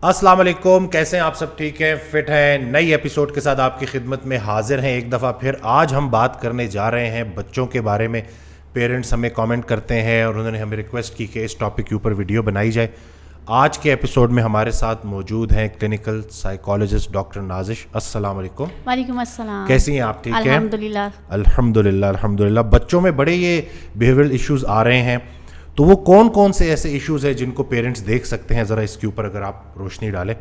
अस्सलाम वालेकुम, कैसे हैं आप सब? ठीक हैं, फिट हैं? नई एपिसोड के साथ आपकी खिदमत में हाजिर हैं एक दफ़ा फिर। आज हम बात करने जा रहे हैं बच्चों के बारे में। पेरेंट्स हमें कमेंट करते हैं और उन्होंने हमें रिक्वेस्ट की कि इस टॉपिक के ऊपर वीडियो बनाई जाए। आज के एपिसोड में हमारे साथ मौजूद हैं क्लिनिकल साइकोलॉजिस्ट डॉक्टर नाजिश। अस्सलाम वालेकुम। वालेकुम अस्सलाम। कैसी हैं आप? ठीक हैं? अल्हम्दुलिल्लाह। अल्हम्दुलिल्लाह अल्हम्दुलिल्लाह। बच्चों में बड़े ये बिहेवियरल इश्यूज़ आ रहे हैं, तो वो कौन कौन से ऐसे इश्यूज़ हैं जिनको पेरेंट्स देख सकते हैं? ज़रा इसके ऊपर अगर आप रोशनी डालें।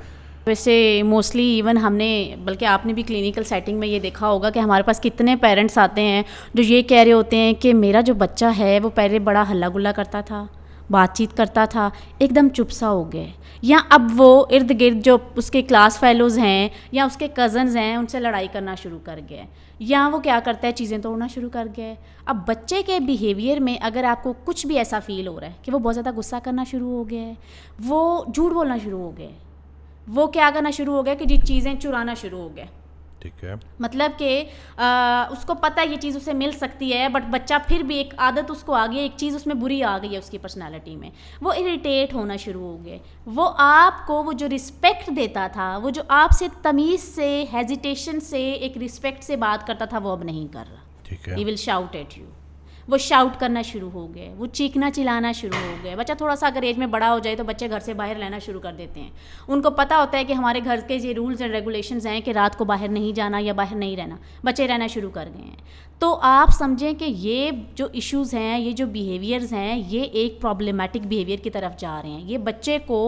वैसे मोस्टली इवन हमने, बल्कि आपने भी क्लिनिकल सेटिंग में ये देखा होगा कि हमारे पास कितने पेरेंट्स आते हैं जो ये कह रहे होते हैं कि मेरा जो बच्चा है वो पहले बड़ा हल्ला गुल्ला करता था, बातचीत करता था, एकदम चुप सा हो गए, या अब वो इर्द गिर्द जो उसके क्लास फेलोज़ हैं या उसके कज़न्स हैं उनसे लड़ाई करना शुरू कर गए, या वो क्या करता है चीज़ें तोड़ना शुरू कर गए। अब बच्चे के बिहेवियर में अगर आपको कुछ भी ऐसा फील हो रहा है कि वो बहुत ज़्यादा गुस्सा करना शुरू हो गया है, वो झूठ बोलना शुरू हो गए, वो क्या करना शुरू हो गया कि जी चीज़ें चुराना शुरू हो गए, ठीक है, मतलब कि उसको पता है ये चीज़ उसे मिल सकती है, बट बच्चा फिर भी एक आदत उसको आ गई है, एक चीज़ उसमें बुरी आ गई है उसकी पर्सनालिटी में, वो इरिटेट होना शुरू हो गए। वो आपको वो जो रिस्पेक्ट देता था, वो जो आपसे तमीज़ से, हेजिटेशन से, एक रिस्पेक्ट से बात करता था, वो अब नहीं कर रहा। ठीक है। He will shout at you. वो शाउट करना शुरू हो गए, वो चीखना चिल्लाना शुरू हो गए। बच्चा थोड़ा सा अगर एज में बड़ा हो जाए तो बच्चे घर से बाहर रहना शुरू कर देते हैं। उनको पता होता है कि हमारे घर के ये रूल्स एंड रेगुलेशंस हैं कि रात को बाहर नहीं जाना या बाहर नहीं रहना, बच्चे रहना शुरू कर गए हैं। तो आप समझें कि ये जो इश्यूज़ हैं, ये जो बिहेवियर्स हैं, ये एक प्रॉब्लमेटिक बिहेवियर की तरफ जा रहे हैं। ये बच्चे को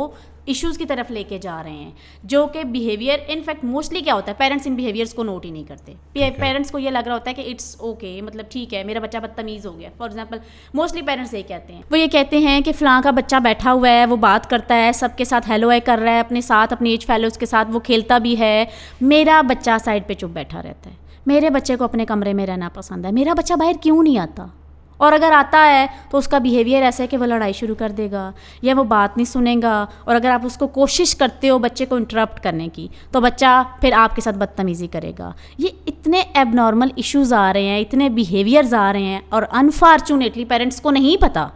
इश्यूज़ की तरफ लेके जा रहे हैं, जो कि बिहेवियर, इनफैक्ट मोस्टली क्या होता है, पेरेंट्स इन बिहेवियर्स को नोट ही नहीं करते। पेरेंट्स को ये लग रहा होता है कि इट्स ओके, मतलब ठीक है, मेरा बच्चा बदतमीज़ हो गया। फॉर एग्जांपल मोस्टली पेरेंट्स ये कहते हैं, वो ये कहते हैं कि फ़लाँ का बच्चा बैठा हुआ है, वो बात करता है, सबके साथ हेलो हाय कर रहा है, अपने साथ अपने एज फेलोज़ के साथ वो खेलता भी है, मेरा बच्चा साइड पर चुप बैठा रहता है, मेरे बच्चे को अपने कमरे में रहना पसंद है, मेरा बच्चा बाहर क्यों नहीं आता? और अगर आता है तो उसका बिहेवियर ऐसा है कि वो लड़ाई शुरू कर देगा या वो बात नहीं सुनेगा, और अगर आप उसको कोशिश करते हो बच्चे को इंटरप्ट करने की तो बच्चा फिर आपके साथ बदतमीज़ी करेगा। ये इतने एबनॉर्मल इश्यूज़ आ रहे हैं, इतने बिहेवियर्स आ रहे हैं, और अनफॉर्चुनेटली पेरेंट्स को नहीं पता।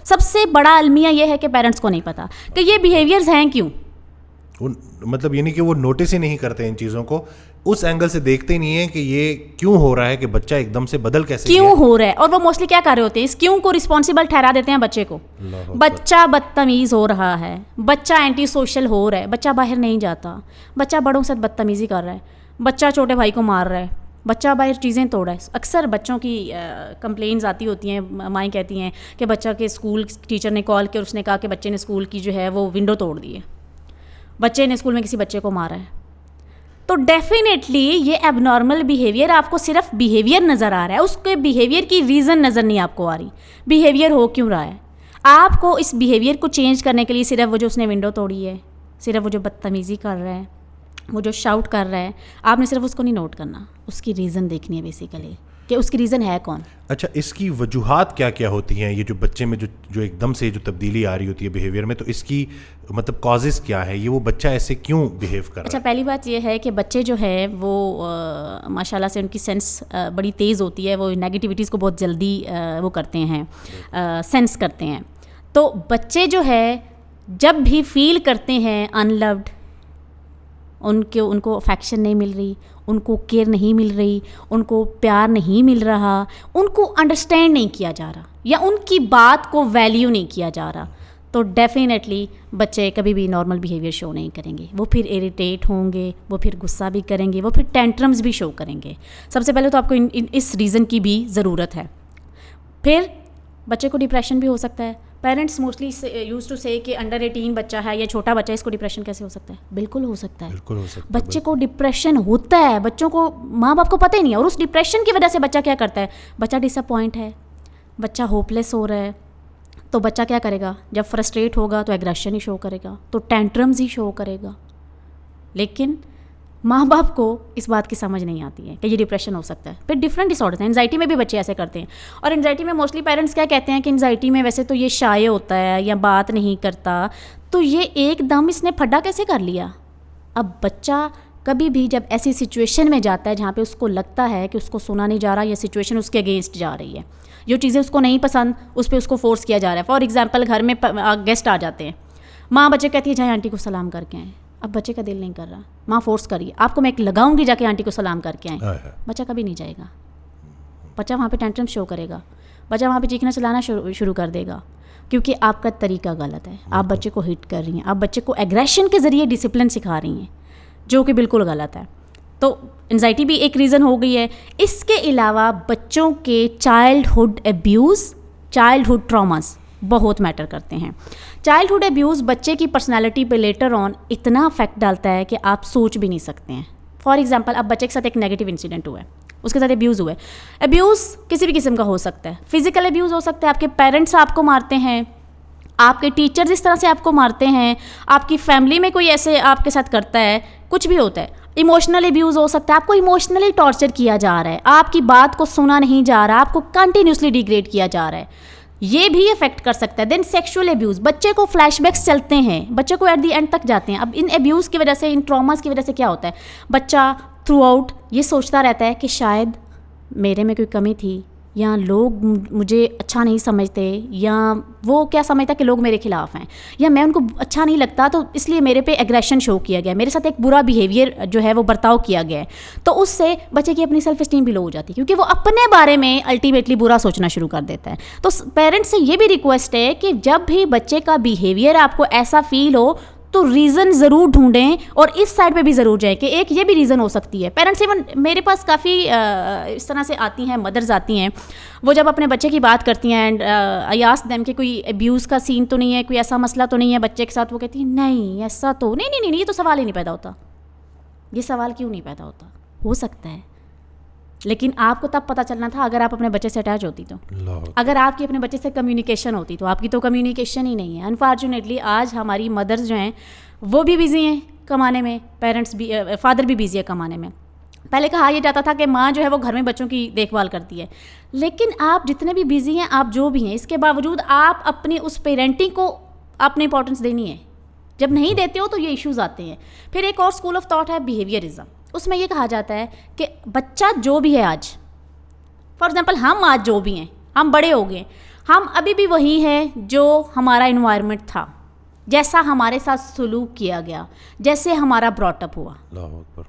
सबसे बड़ा अलमिया ये है कि पेरेंट्स को नहीं पता कि ये बिहेवियर्स हैं क्यों। मतलब यानी कि वो नोटिस ही नहीं करते इन चीज़ों को, उस एंगल से देखते ही नहीं है कि ये क्यों हो रहा है, कि बच्चा एकदम से बदल कैसे क्यों हो रहा है। और वो मोस्टली क्या कर रहे होते हैं, इस क्यों को रिस्पॉन्सिबल ठहरा देते हैं बच्चे को। बच्चा बदतमीज़ हो रहा है, बच्चा एंटी सोशल हो रहा है, बच्चा बाहर नहीं जाता, बच्चा बड़ों के साथ बदतमीज़ी कर रहा है, बच्चा छोटे भाई को मार रहा है, बच्चा बाहर चीज़ें तोड़ रहा है। अक्सर बच्चों की कंप्लेंट्स आती होती हैं, माएँ कहती हैं कि बच्चा के स्कूल टीचर ने कॉल किया, उसने कहा कि बच्चे ने स्कूल की जो है वो विंडो तोड़ दी है, बच्चे ने स्कूल में किसी बच्चे को मारा है। तो डेफिनेटली ये एबनॉर्मल बिहेवियर आपको सिर्फ बिहेवियर नज़र आ रहा है, उसके बिहेवियर की रीज़न नज़र नहीं आपको आ रही, बिहेवियर हो क्यों रहा है। आपको इस बिहेवियर को चेंज करने के लिए सिर्फ वो जो उसने विंडो तोड़ी है, सिर्फ वो जो बदतमीज़ी कर रहा है, वो जो शाउट कर रहा है, आपने सिर्फ उसको नहीं नोट करना, उसकी रीज़न देखनी है बेसिकली कि उसकी रीज़न है कौन। अच्छा, इसकी वजूहात क्या क्या होती हैं? ये जो बच्चे में जो एकदम से जो तब्दीली आ रही होती है बिहेवियर में, तो इसकी मतलब कॉजेज़ क्या है? ये वो बच्चा ऐसे क्यों बिहेव कर रहा है? अच्छा, पहली बात ये है कि बच्चे जो है वो माशाल्लाह से उनकी सेंस बड़ी तेज़ होती है, वो नेगेटिविटीज़ को बहुत जल्दी वो करते हैं, सेंस करते हैं। तो बच्चे जो है जब भी फील करते हैं अनलव्ड, उनको अफेक्शन नहीं मिल रही, उनको केयर नहीं मिल रही, उनको प्यार नहीं मिल रहा, उनको अंडरस्टैंड नहीं किया जा रहा, या उनकी बात को वैल्यू नहीं किया जा रहा, तो डेफिनेटली बच्चे कभी भी नॉर्मल बिहेवियर शो नहीं करेंगे। वो फिर इरिटेट होंगे, वो फिर गुस्सा भी करेंगे, वो फिर टेंट्रम्स भी शो करेंगे। सबसे पहले तो आपको इस रीज़न की भी ज़रूरत है। फिर बच्चे को डिप्रेशन भी हो सकता है। पेरेंट्स मोस्टली यूज टू से कि अंडर 18 बच्चा है या छोटा बच्चा है, इसको डिप्रेशन कैसे हो सकता है? बिल्कुल हो सकता है, बिल्कुल हो सकता है। बच्चे को डिप्रेशन होता है, बच्चों को माँ बाप को पता ही नहीं है, और उस डिप्रेशन की वजह से बच्चा क्या करता है, बच्चा डिसअपॉइंट है, बच्चा होपलेस हो रहा है, तो बच्चा क्या करेगा, जब फ्रस्ट्रेट होगा तो एग्रेशन ही शो करेगा, तो टेंट्रम्स ही शो करेगा। लेकिन माँ बाप को इस बात की समझ नहीं आती है कि ये डिप्रेशन हो सकता है। फिर डिफरेंट डिसऑर्डर्स हैं, एंजाइटी में भी बच्चे ऐसे करते हैं, और एंजाइटी में मोस्टली पेरेंट्स क्या कहते हैं कि एंजाइटी में वैसे तो ये शाय होता है या बात नहीं करता, तो ये एकदम इसने फड्डा कैसे कर लिया। अब बच्चा कभी भी जब ऐसी सिचुएशन में जाता है जहाँ पे उसको लगता है कि उसको सुना नहीं जा रहा या सिचुएशन उसके अगेंस्ट जा रही है, जो चीज़ें उसको नहीं पसंद उस पर उसको फोर्स किया जा रहा है। फॉर एग्जांपल घर में गेस्ट आ जाते हैं, माँ बच्चे कहती है जाए आंटी को सलाम करके आए, अब बच्चे का दिल नहीं कर रहा, माँ फोर्स करिए आपको मैं एक लगाऊंगी जाके आंटी को सलाम करके आए, बच्चा कभी नहीं जाएगा, बच्चा वहाँ पे टेंट्रम शो करेगा, बच्चा वहाँ पे चीखना चलाना शुरू कर देगा, क्योंकि आपका तरीका गलत है। आप बच्चे को हिट कर रही हैं, आप बच्चे को एग्रेशन के ज़रिए डिसिप्लिन सिखा रही हैं, जो कि बिल्कुल गलत है। तो एंजाइटी भी एक रीज़न हो गई है। इसके अलावा बच्चों के चाइल्डहुड एब्यूज़, चाइल्डहुड ट्रॉमास बहुत मैटर करते हैं। चाइल्डहुड एब्यूज़ बच्चे की पर्सनैलिटी पे लेटर ऑन इतना अफेक्ट डालता है कि आप सोच भी नहीं सकते हैं। फॉर एग्जाम्पल, अब बच्चे के साथ एक नेगेटिव इंसिडेंट हुआ है, उसके साथ एब्यूज़ हुआ है। एब्यूज़ किसी भी किस्म का हो सकता है, फिजिकल एब्यूज़ हो सकता है, आपके पेरेंट्स आपको मारते हैं, आपके टीचर्स इस तरह से आपको मारते हैं, आपकी फैमिली में कोई ऐसे आपके साथ करता है, कुछ भी होता है। इमोशनल एब्यूज़ हो सकता है, आपको इमोशनली टॉर्चर किया जा रहा है, आपकी बात को सुना नहीं जा रहा, आपको कंटिन्यूसली डिग्रेड किया जा रहा है, ये भी इफेक्ट कर सकता है। देन सेक्सुअल एब्यूज़, बच्चे को फ्लैशबैक्स चलते हैं, बच्चे को एट द एंड तक जाते हैं। अब इन एब्यूज़ की वजह से, इन ट्रॉमास की वजह से क्या होता है, बच्चा थ्रू आउट ये सोचता रहता है कि शायद मेरे में कोई कमी थी, या लोग मुझे अच्छा नहीं समझते, या वो क्या समझता कि लोग मेरे खिलाफ हैं, या मैं उनको अच्छा नहीं लगता तो इसलिए मेरे पे एग्रेशन शो किया गया, मेरे साथ एक बुरा बिहेवियर जो है वो बर्ताव किया गया है। तो उससे बच्चे की अपनी सेल्फ एस्टीम भी लो हो जाती है, क्योंकि वो अपने बारे में अल्टीमेटली बुरा सोचना शुरू कर देता है। तो पेरेंट्स से ये भी रिक्वेस्ट है कि जब भी बच्चे का बिहेवियर आपको ऐसा फील हो तो रीज़न ज़रूर ढूंढें, और इस साइड पे भी ज़रूर जाएं कि एक ये भी रीज़न हो सकती है। पेरेंट्स इवन मेरे पास काफ़ी इस तरह से आती हैं, मदर्स आती हैं, वो जब अपने बच्चे की बात करती हैं एंड आई आस्क देम कि कोई एब्यूज़ का सीन तो नहीं है, कोई ऐसा मसला तो नहीं है बच्चे के साथ, वो कहती है नहीं ऐसा तो नहीं, ये तो सवाल ही नहीं पैदा होता। ये सवाल क्यों नहीं पैदा होता? हो सकता है, लेकिन आपको तब पता चलना था अगर आप अपने बच्चे से अटैच होती तो, अगर आपकी अपने बच्चे से कम्युनिकेशन होती तो। आपकी तो कम्युनिकेशन ही नहीं है। अनफॉर्चुनेटली आज हमारी मदर्स जो हैं वो भी बिज़ी हैं कमाने में, पेरेंट्स भी, फादर भी बिज़ी है कमाने में। पहले कहा यह जाता था कि माँ जो है वो घर में बच्चों की देखभाल करती है, लेकिन आप जितने भी बिज़ी हैं, आप जो भी हैं, इसके बावजूद आप अपनी उस पेरेंटिंग को आपने इंपॉर्टेंस देनी है। जब नहीं देते हो तो ये इश्यूज़ आते हैं। फिर एक और स्कूल ऑफ थॉट है बिहेवियरिज्म। उसमें ये कहा जाता है कि बच्चा जो भी है आज, फॉर एग्जांपल हम आज जो भी हैं, हम बड़े हो गए, हम अभी भी वही हैं जो हमारा इन्वायरमेंट था, जैसा हमारे साथ सलूक किया गया, जैसे हमारा ब्रॉटअप हुआ,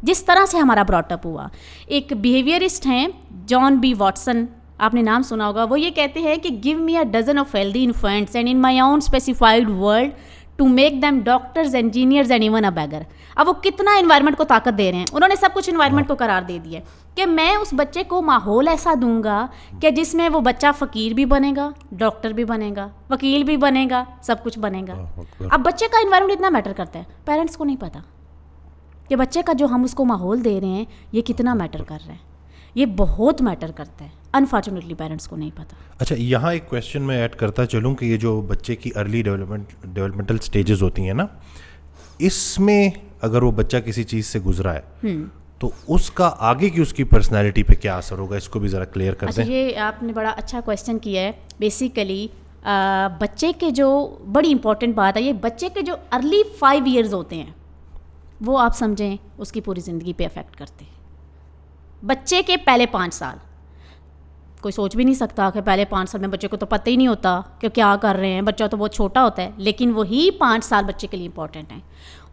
जिस तरह से हमारा ब्रॉटअप हुआ। एक बिहेवियरिस्ट हैं जॉन बी वॉटसन, आपने नाम सुना होगा। वो ये कहते हैं कि give me a dozen of healthy infants and in my own specified world to make them doctors, engineers and even a beggar. अब वो कितना इन्वायरमेंट को ताकत दे रहे हैं, उन्होंने सब कुछ इन्वायरमेंट को करार दे दिया कि मैं उस बच्चे को माहौल ऐसा दूंगा कि जिसमें वो बच्चा फ़कीर भी बनेगा, डॉक्टर भी बनेगा, वकील भी बनेगा, सब कुछ बनेगा। अब बच्चे का इन्वायरमेंट इतना मैटर करता है, पेरेंट्स को नहीं पता कि बच्चे का जो हम उसको माहौल दे रहे हैं ये कितना मैटर कर रहा है, ये बहुत मैटर करता है। अनफॉर्चुनेटली पेरेंट्स को नहीं पता। अच्छा, यहाँ एक क्वेश्चन मैं ऐड करता चलूँ कि ये जो बच्चे की अर्ली डेवलपमेंटल स्टेजेस होती हैं ना, इसमें अगर वो बच्चा किसी चीज़ से गुजरा है तो उसका आगे की उसकी पर्सनैलिटी पे क्या असर होगा, इसको भी ज़रा क्लियर कर दें। ये आपने बड़ा अच्छा क्वेश्चन किया है। बेसिकली बच्चे के जो बड़ी इंपॉर्टेंट बात है, ये बच्चे के जो अर्ली 5 ईयर्स होते हैं वो आप समझें उसकी पूरी ज़िंदगी पे अफेक्ट करते हैं। बच्चे के पहले 5 साल कोई सोच भी नहीं सकता कि पहले 5 साल में बच्चे को तो पता ही नहीं होता कि क्या कर रहे हैं, बच्चा तो बहुत छोटा होता है, लेकिन वही 5 साल बच्चे के लिए इंपॉर्टेंट हैं।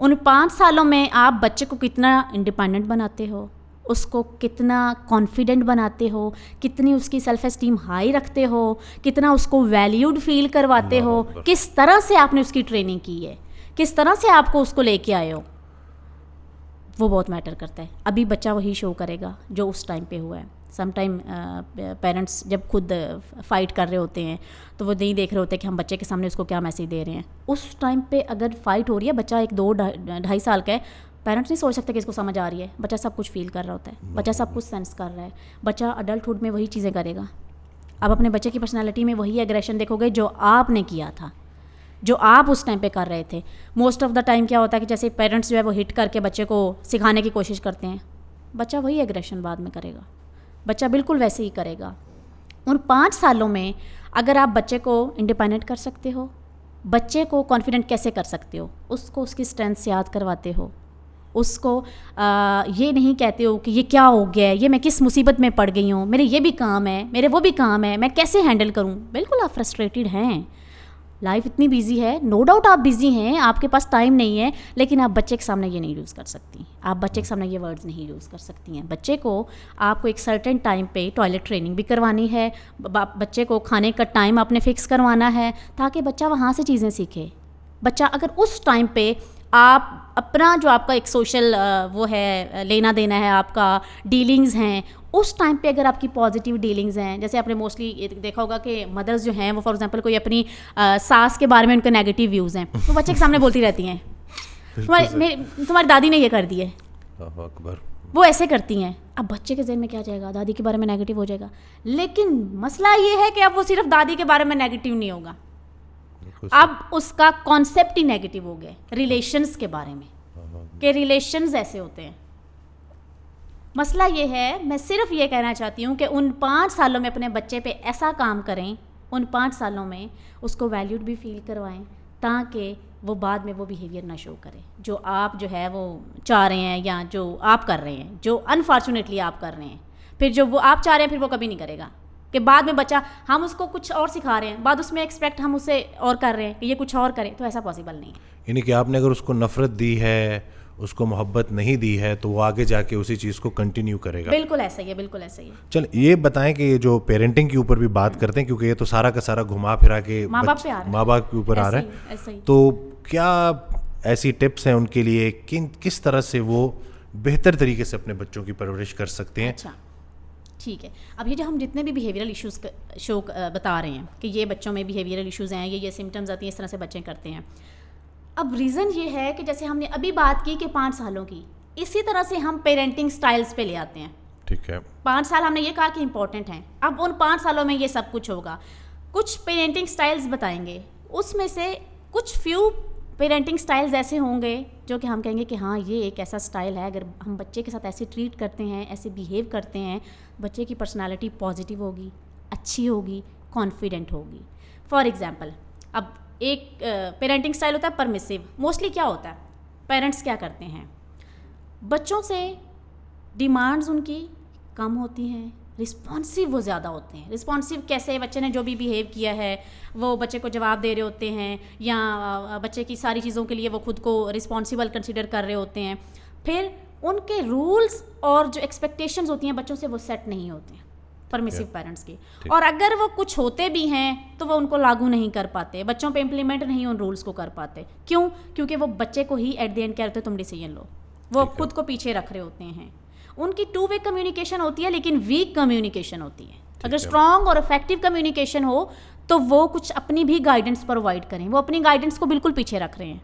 उन 5 सालों में आप बच्चे को कितना इंडिपेंडेंट बनाते हो, उसको कितना कॉन्फिडेंट बनाते हो, कितनी उसकी सेल्फ एस्टीम हाई रखते हो, कितना उसको वैल्यूड फील करवाते हो, किस तरह से आपने उसकी ट्रेनिंग की है, किस तरह से आपको उसको लेके आए हो, वो बहुत मैटर करता है। अभी बच्चा वही शो करेगा जो उस टाइम पे हुआ है। समटाइम पेरेंट्स जब खुद फाइट कर रहे होते हैं तो वो नहीं देख रहे होते कि हम बच्चे के सामने उसको क्या मैसेज दे रहे हैं। उस टाइम पे अगर फाइट हो रही है, बच्चा 1-2-2.5 साल का है, पेरेंट्स नहीं सोच सकते कि इसको समझ आ रही है। बच्चा सब कुछ फील कर रहा होता है, बच्चा सब कुछ सेंस कर रहा है। बच्चा अडल्टहुड में वही चीज़ें करेगा। अब अपने बच्चे की पर्सनैलिटी में वही एग्रेशन देखोगे जो आपने किया था, जो आप उस टाइम पे कर रहे थे। मोस्ट ऑफ द टाइम क्या होता है कि जैसे पेरेंट्स जो है वो हिट करके बच्चे को सिखाने की कोशिश करते हैं, बच्चा वही एग्रेशन बाद में करेगा, बच्चा बिल्कुल वैसे ही करेगा। उन 5 सालों में अगर आप बच्चे को इंडिपेंडेंट कर सकते हो, बच्चे को कॉन्फिडेंट कैसे कर सकते हो, उसको उसकी स्ट्रेंथ्स याद करवाते हो, उसको ये नहीं कहते हो कि ये क्या हो गया है, ये मैं किस मुसीबत में पड़ गई हूँ, मेरे ये भी काम है, मेरे वो भी काम है, मैं कैसे हैंडल करूँ। बिल्कुल आप फ्रस्ट्रेटेड हैं, लाइफ इतनी बिजी है, नो डाउट आप बिजी हैं, आपके पास टाइम नहीं है, लेकिन आप बच्चे के सामने ये नहीं यूज़ कर सकती, आप बच्चे के सामने ये वर्ड्स नहीं यूज़ कर सकती हैं। बच्चे को आपको एक सर्टेन टाइम पे टॉयलेट ट्रेनिंग भी करवानी है, बच्चे को खाने का टाइम आपने फिक्स करवाना है ताकि बच्चा वहाँ से चीज़ें सीखे। बच्चा अगर उस टाइम पे आप अपना जो आपका एक सोशल वो है लेना देना है, आपका डीलिंग्स हैं, उस टाइम पे अगर आपकी पॉजिटिव डीलिंग्स हैं, जैसे आपने मोस्टली देखा होगा कि मदर्स जो हैं वो फॉर एग्जांपल कोई अपनी सास के बारे में उनके नेगेटिव व्यूज़ हैं तो बच्चे के सामने बोलती रहती हैं तुम्हारी दादी ने ये कर दी है, अकबर वो ऐसे करती हैं। अब बच्चे के जहन में क्या जाएगा, दादी के बारे में नेगेटिव हो जाएगा। लेकिन मसला ये है कि अब वो सिर्फ दादी के बारे में नेगेटिव नहीं होगा, अब उसका कॉन्सेप्ट ही नेगेटिव हो गया रिलेशंस के बारे में कि रिलेशंस ऐसे होते हैं। मसला ये है, मैं सिर्फ ये कहना चाहती हूँ कि उन 5 सालों में अपने बच्चे पे ऐसा काम करें, उन 5 सालों में उसको वैल्यूड भी फील करवाएं ताकि वो बाद में वो बिहेवियर ना शो करे जो आप जो है वो चाह रहे हैं या जो आप कर रहे हैं, जो अनफॉर्चुनेटली आप कर रहे हैं। फिर जो वो आप चाह रहे हैं फिर वो कभी नहीं करेगा कि बाद में बच्चा हम उसको कुछ और सिखा रहे हैं, बाद उसमें एक्सपेक्ट हम उसे और कर रहे हैं कि ये कुछ और करे, तो ऐसा पॉसिबल नहीं है। यानी कि आपने अगर उसको नफरत दी है, उसको मोहब्बत नहीं दी है, तो वो आगे जाके उसी चीज़ को कंटिन्यू करेगा। बिल्कुल ऐसा ही है, बिल्कुल ऐसा ही है। चल ये बताएं कि ये जो पेरेंटिंग के ऊपर भी बात करते हैं, क्योंकि ये तो सारा का सारा घुमा फिरा के माँ बाप पे आ रहा है, माँ बाप के ऊपर आ रहा है, तो क्या ऐसी टिप्स हैं उनके लिए किस तरह से वो बेहतर तरीके से अपने बच्चों की परवरिश कर सकते हैं? अच्छा ठीक है, अब ये जो हम जितने भी बिहेवियरल इश्यूज़ बता रहे हैं कि ये बच्चों में बिहेवियरल इश्यूज़ हैं, ये सिम्टम्स आती हैं, इस तरह से बच्चे करते हैं। अब रीज़न ये है कि जैसे हमने अभी बात की कि 5 सालों की, इसी तरह से हम पेरेंटिंग स्टाइल्स पे ले आते हैं। ठीक है, 5 साल हमने ये कहा कि इंपॉर्टेंट हैं, अब उन 5 सालों में ये सब कुछ होगा। कुछ पेरेंटिंग स्टाइल्स बताएंगे, उसमें से कुछ फ्यू पेरेंटिंग स्टाइल्स ऐसे होंगे जो कि हम कहेंगे कि हाँ ये एक ऐसा स्टाइल है, अगर हम बच्चे के साथ ऐसे ट्रीट करते हैं, ऐसे बिहेव करते हैं, बच्चे की पर्सनालिटी पॉजिटिव होगी, अच्छी होगी, कॉन्फिडेंट होगी। फॉर एग्जांपल, अब एक पेरेंटिंग स्टाइल होता है परमिसिव। मोस्टली क्या होता है, पेरेंट्स क्या करते हैं, बच्चों से डिमांड्स उनकी कम होती हैं, रिस्पॉन्सिव वो ज़्यादा होते हैं। रिस्पॉन्सिव कैसे, बच्चे ने जो भी बिहेव किया है वो बच्चे को जवाब दे रहे होते हैं, या बच्चे की सारी चीज़ों के लिए वो खुद को रिस्पॉन्सिबल कंसिडर कर रहे होते हैं। फिर उनके रूल्स और जो एक्सपेक्टेशंस होती हैं बच्चों से वो सेट नहीं होते हैं परमिसिव पेरेंट्स की, और अगर वो कुछ होते भी हैं तो वो उनको लागू नहीं कर पाते, बच्चों पे इम्प्लीमेंट नहीं उन रूल्स को कर पाते। क्यों? क्योंकि वो बच्चे को ही एट द एंड क्या रहते तुम डिसीजन लो, वो खुद को पीछे रख रहे होते हैं। उनकी 2 वे कम्युनिकेशन होती है, लेकिन वीक कम्युनिकेशन होती है। अगर स्ट्रॉन्ग और इफेक्टिव कम्युनिकेशन हो तो वो कुछ अपनी भी गाइडेंस प्रोवाइड करें, वो अपनी गाइडेंस को बिल्कुल पीछे रख रहे हैं।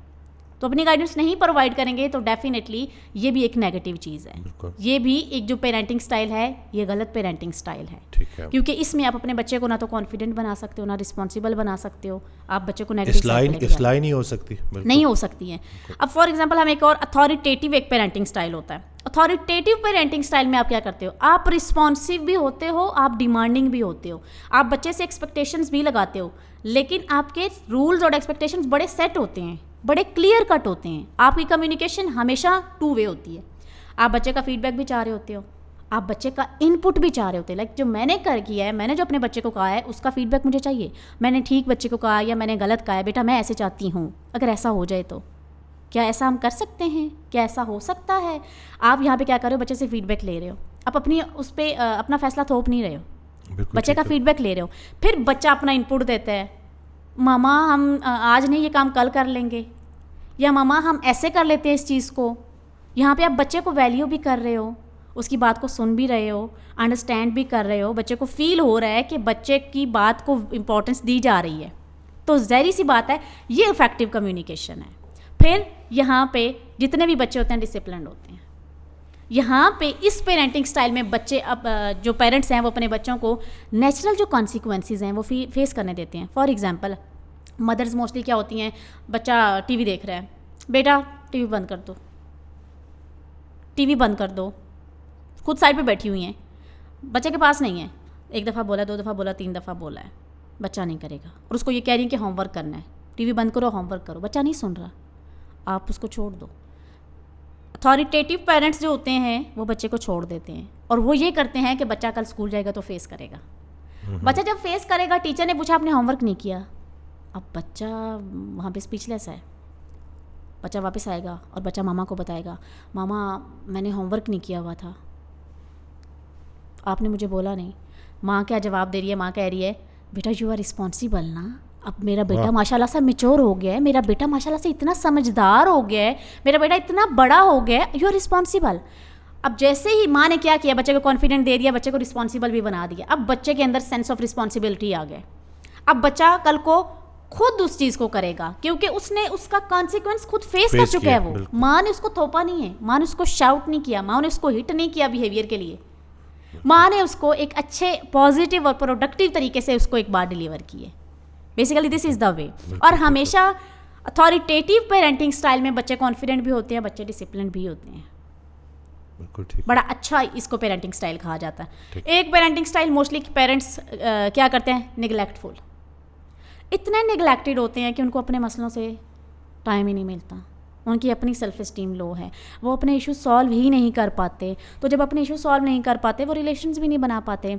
तो अपनी गाइडेंस नहीं प्रोवाइड करेंगे तो डेफिनेटली ये भी एक नेगेटिव चीज़ है। ये भी एक जो पेरेंटिंग स्टाइल है ये गलत पेरेंटिंग स्टाइल है, क्योंकि इसमें आप अपने बच्चे को ना तो कॉन्फिडेंट बना सकते हो, ना रिस्पॉन्सिबल बना सकते हो। आप बच्चे को नेगेटिव इस्लाही नहीं हो सकती, नहीं हो सकती है। अब फॉर एग्जांपल हम एक और अथॉरिटेटिव एक पेरेंटिंग स्टाइल होता है। अथॉरिटेटिव पेरेंटिंग स्टाइल में आप क्या करते हो, आप रिस्पॉन्सिव भी होते हो, आप डिमांडिंग भी होते हो, आप बच्चे से एक्सपेक्टेशंस भी लगाते हो, लेकिन आपके रूल्स और एक्सपेक्टेशंस बड़े सेट होते हैं, बड़े क्लियर कट होते हैं। आपकी कम्युनिकेशन हमेशा 2 वे होती है। आप बच्चे का फीडबैक भी चाह रहे होते हो, आप बच्चे का इनपुट भी चाह रहे होते हैं। लाइक जो मैंने किया है, मैंने जो अपने बच्चे को कहा है उसका फीडबैक मुझे चाहिए। मैंने ठीक बच्चे को कहा या मैंने गलत कहा है, बेटा मैं ऐसे चाहती हूँ, अगर ऐसा हो जाए तो क्या ऐसा हम कर सकते हैं, क्या ऐसा हो सकता है? आप यहाँ पे क्या कर रहे हो, बच्चे से फीडबैक ले रहे हो, आप अपनी उस पर अपना फैसला थोप नहीं रहे हो, बच्चे का फीडबैक ले रहे हो। फिर बच्चा अपना इनपुट देता है, मामा हम आज नहीं ये काम कल कर लेंगे, या मामा हम ऐसे कर लेते हैं इस चीज़ को। यहाँ पे आप बच्चे को वैल्यू भी कर रहे हो, उसकी बात को सुन भी रहे हो, अंडरस्टैंड भी कर रहे हो, बच्चे को फील हो रहा है कि बच्चे की बात को इम्पोर्टेंस दी जा रही है, तो ज़ाहिर सी बात है ये इफेक्टिव कम्युनिकेशन है। फिर यहाँ पे जितने भी बच्चे होते हैं डिसिप्लिन्ड होते हैं। यहाँ पे इस पेरेंटिंग स्टाइल में बच्चे अब जो पेरेंट्स हैं वो अपने बच्चों को नेचुरल जो कॉन्सिक्वेंसेस हैं वो फेस करने देते हैं। फॉर एग्जांपल मदर्स मोस्टली क्या होती हैं, बच्चा टीवी देख रहा है, बेटा टीवी बंद कर दो, टीवी बंद कर दो, खुद साइड पे बैठी हुई हैं, बच्चे के पास नहीं है, 1 दफ़ा बोला, 2 दफ़ा बोला, 3 दफ़ा बोला है, बच्चा नहीं करेगा, और उसको ये कह रही है कि होमवर्क करना है, टीवी बंद करो होमवर्क करो, बच्चा नहीं सुन रहा, आप उसको छोड़ दो। अथॉरिटेटिव पेरेंट्स जो होते हैं वो बच्चे को छोड़ देते हैं, और वो ये करते हैं कि बच्चा कल स्कूल जाएगा तो फेस करेगा। बच्चा जब फेस करेगा, टीचर ने पूछा आपने होमवर्क नहीं किया, अब बच्चा वहाँ पे स्पीचलेस है। बच्चा वापस आएगा और बच्चा मामा को बताएगा, मामा मैंने होमवर्क नहीं किया हुआ था, आपने मुझे बोला नहीं। माँ क्या जवाब दे रही है? माँ कह रही है, बेटा यू आर रिस्पॉन्सिबल ना, अब मेरा बेटा माशाल्लाह से मैच्योर हो गया है, मेरा बेटा माशाल्लाह से इतना समझदार हो गया है, मेरा बेटा इतना बड़ा हो गया है, यू आर रिस्पॉन्सिबल। अब जैसे ही माँ ने क्या किया, बच्चे को कॉन्फिडेंट दे दिया, बच्चे को रिस्पॉन्सिबल भी बना दिया। अब बच्चे के अंदर सेंस ऑफ रिस्पॉन्सिबिलिटी आ गया। अब बच्चा कल को खुद उस चीज़ को करेगा क्योंकि उसने उसका कॉन्सिक्वेंस खुद फेस कर चुका है। वो माँ ने उसको थोपा नहीं है, माँ ने उसको शाउट नहीं किया, माँ ने उसको हिट नहीं किया बिहेवियर के लिए, माँ ने उसको एक अच्छे पॉजिटिव और प्रोडक्टिव तरीके से उसको एक बार डिलीवर किए। Basically this is the way. और हमेशा अथॉरिटेटिव पेरेंटिंग स्टाइल में बच्चे कॉन्फिडेंट भी होते हैं, बच्चे डिसिप्लिन भी होते हैं। बिल्कुल ठीक। बड़ा अच्छा इसको पेरेंटिंग स्टाइल कहा जाता है। एक पेरेंटिंग स्टाइल मोस्टली पेरेंट्स क्या करते हैं, निगलेक्टफुल, इतने निगलेक्टेड होते हैं कि उनको अपने मसलों से टाइम ही नहीं मिलता, उनकी अपनी सेल्फ इस्टीम लो है, वो अपने इशू सॉल्व ही नहीं कर पाते। तो जब अपने इशू सॉल्व नहीं कर पाते, वो रिलेशंस भी नहीं बना पाते।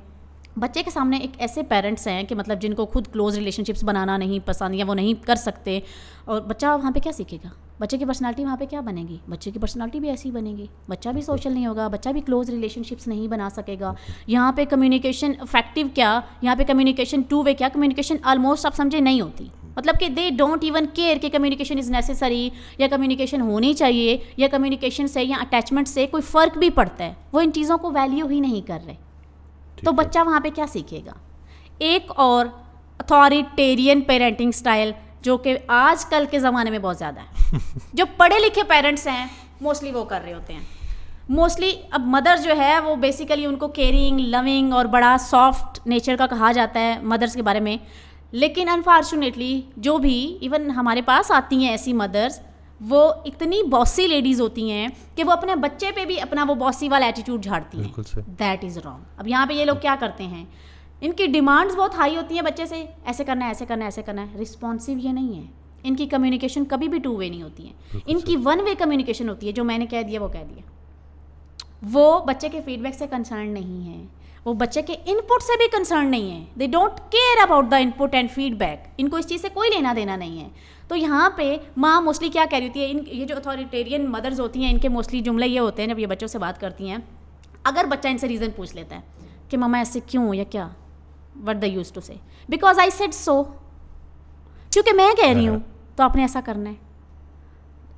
बच्चे के सामने एक ऐसे पेरेंट्स हैं कि मतलब जिनको खुद क्लोज रिलेशनशिप्स बनाना नहीं पसंद या वो नहीं कर सकते, और बच्चा वहाँ पे क्या सीखेगा? बच्चे की पर्सनालिटी वहाँ पे क्या बनेगी? बच्चे की पर्सनालिटी भी ऐसी ही बनेगी। बच्चा भी सोशल नहीं होगा, बच्चा भी क्लोज रिलेशनशिप्स नहीं बना सकेगा। यहाँ पे कम्युनिकेशन इफेक्टिव क्या, यहाँ पे कम्युनिकेशन टू वे क्या, कम्युनिकेशन ऑलमोस्ट आप समझे नहीं होती। मतलब कि दे डोंट इवन केयर कि कम्युनिकेशन इज़ नेसेसरी या कम्युनिकेशन होनी चाहिए या कम्युनिकेशन से या अटैचमेंट से कोई फ़र्क भी पड़ता है, वो इन चीज़ों को वैल्यू ही नहीं कर रहे। तो बच्चा वहाँ पे क्या सीखेगा? एक और अथॉरिटेरियन पेरेंटिंग स्टाइल जो कि आजकल के ज़माने में बहुत ज़्यादा है जो पढ़े लिखे पेरेंट्स हैं मोस्टली वो कर रहे होते हैं। मोस्टली अब मदर जो है वो बेसिकली उनको केयरिंग, लविंग और बड़ा सॉफ्ट नेचर का कहा जाता है मदर्स के बारे में। लेकिन अनफॉर्चुनेटली जो भी इवन हमारे पास आती हैं ऐसी मदर्स, वो इतनी बॉसी लेडीज़ होती हैं कि वो अपने बच्चे पे भी अपना वो बॉसी वाला एटीट्यूड झाड़ती हैं। That is wrong. अब यहाँ पे ये लोग क्या करते हैं, इनकी डिमांड्स बहुत हाई होती हैं बच्चे से, ऐसे करना है, ऐसे करना है, ऐसे करना है। रिस्पॉन्सिव ये नहीं है, इनकी कम्युनिकेशन कभी भी टू वे नहीं होती है, इनकी वन वे कम्युनिकेशन होती है। जो मैंने कह दिया वो कह दिया। वो बच्चे के फीडबैक से कंसर्न नहीं है, वो बच्चे के इनपुट से भी कंसर्न नहीं है। They don't care about the input and feedback. इनको इस चीज़ से कोई लेना देना नहीं है। तो यहाँ पे माँ मोस्टली क्या कह रही होती है, ये जो अथॉरिटेरियन मदर्स होती हैं, इनके मोस्टली जुमले ये होते हैं जब ये बच्चों से बात करती हैं, अगर बच्चा इनसे रीज़न पूछ लेता है कि मम्मा ऐसे क्यों या क्या, व्हाट दे यूज्ड टू से, बिकॉज आई सेड सो, क्योंकि मैं कह रही हूँ तो आपने ऐसा करना है।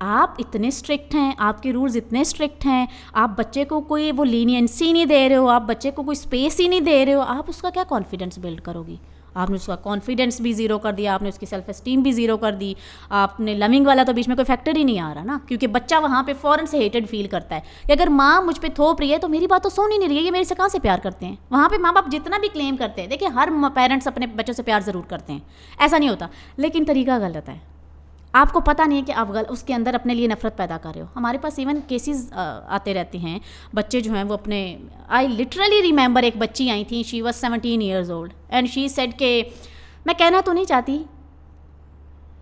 आप इतने स्ट्रिक्ट हैं, आपके रूल्स इतने स्ट्रिक्ट हैं, आप बच्चे को कोई वो लीनियंसी नहीं दे रहे हो, आप बच्चे को कोई स्पेस ही नहीं दे रहे हो, आप उसका क्या कॉन्फिडेंस बिल्ड करोगी? आपने उसका कॉन्फिडेंस भी ज़ीरो कर दिया, आपने उसकी सेल्फ एस्टीम भी ज़ीरो कर दी, आपने लविंग वाला तो बीच में कोई फैक्टर ही नहीं आ रहा ना, क्योंकि बच्चा वहाँ पे फ़ौरन से हेटेड फील करता है कि अगर माँ मुझ पे थोप रही है तो मेरी बात तो सुन ही नहीं रही है, ये मेरे से कहाँ से प्यार करते हैं। वहाँ पे माँ बाप जितना भी क्लेम करते हैं, देखिए हर पेरेंट्स अपने बच्चों से प्यार ज़रूर करते हैं, ऐसा नहीं होता, लेकिन तरीका गलत है। आपको पता नहीं है कि आप उसके अंदर अपने लिए नफरत पैदा कर रहे हो। हमारे पास इवन केसेस आते रहते हैं, बच्चे जो हैं वो अपने, आई लिटरली रिमेंबर एक बच्ची आई थी, she was 17 years old and she said के मैं कहना तो नहीं चाहती